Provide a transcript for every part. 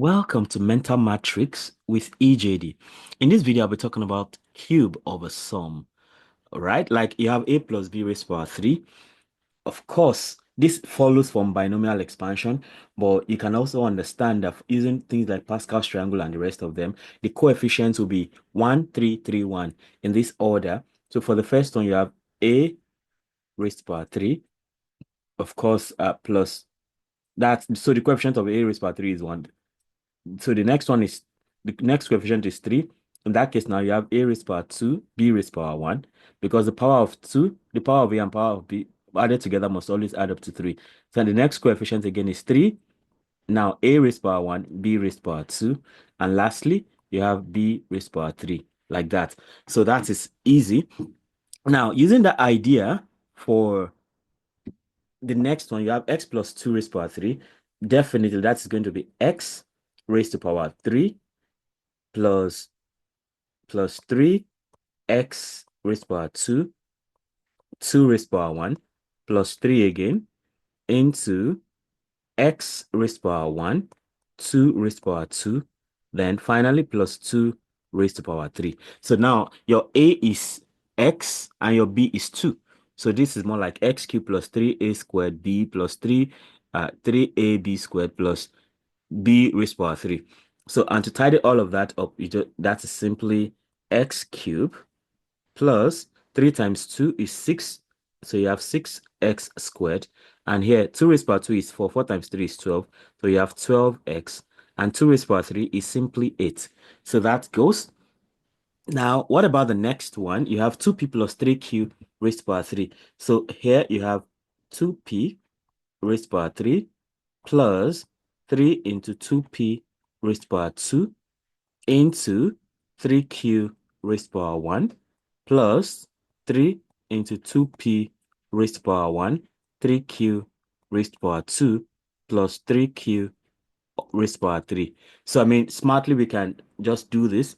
Welcome to Mental Matrix with EJD. In this video, I'll be talking about cube of a sum. All right, like you have a plus b raised to power 3. Of course, this follows from binomial expansion, but you can also understand that using things like Pascal's triangle and the rest of them, the coefficients will be 1, 3, 3, 1 in this order. So for the first one, you have a raised to power 3, of course, plus that. So the coefficient of a raised to power 3 is 1. So the next coefficient is 3. In that case, now you have a raised to power 2, b raised to power 1, because the power of 2, the power of a and power of b added together must always add up to 3. So the next coefficient again is 3. Now a raised to power 1, b raised to power 2. And lastly, you have b raised to power 3, like that. So that is easy. Now, using the idea for the next one, you have x plus 2 raised to power 3. Definitely, that's going to be x raised to power 3 plus 3 x raised to power 2, 2 raised to power 1, plus 3 again, into x raised to power 1, 2 raised to power 2, then finally plus 2 raised to power 3. So now your a is x and your b is 2. So this is more like x cubed plus 3a squared b plus 3ab squared plus b raised to power 3. So, and to tidy all of that up, that is simply x cubed plus 3 times 2 is 6. So you have 6x squared. And here, 2 raised to power 2 is 4. 4 times 3 is 12. So you have 12x. And 2 raised to power 3 is simply 8. So that goes. Now, what about the next one? You have 2p plus 3q raised to power 3. So here you have 2p raised to power 3 plus 3 into 2p raised to power 2 into 3q raised to power 1 plus 3 into 2p raised to power 1, 3q raised to power 2 plus 3q raised to power 3. So, I mean, smartly, we can just do this.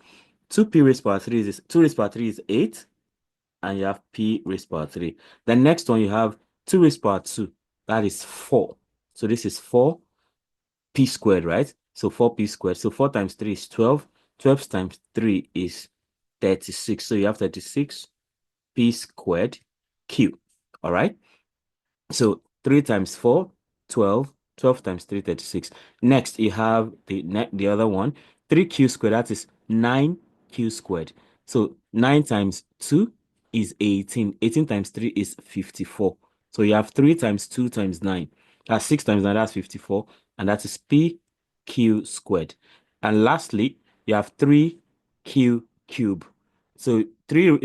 2p raised to power 3 is 2 raised to power 3 is 8, and you have p raised to power 3. The next one, you have 2 raised to power 2. That is 4. So this is 4p squared, right? So 4p squared. So 4 times 3 is 12. 12 times 3 is 36. So you have 36p squared q. All right. So 3 times 4, 12. 12 times 3, 36. Next, you have the other one. 3q squared, that is 9q squared. So 9 times 2 is 18. 18 times 3 is 54. So you have 3 times 2 times 9. That's 6 times 9, that's 54. And that is pq squared. And lastly, you have 3q cube. So 3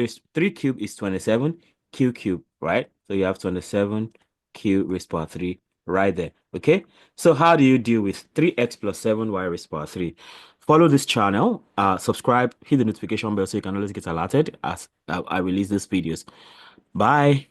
cube is 27, q cube, right? So you have 27 q raised to power 3 right there. Okay, so how do you deal with 3x plus 7y raised to power 3? Follow this channel, subscribe, hit the notification bell so you can always get alerted as I release these videos. Bye.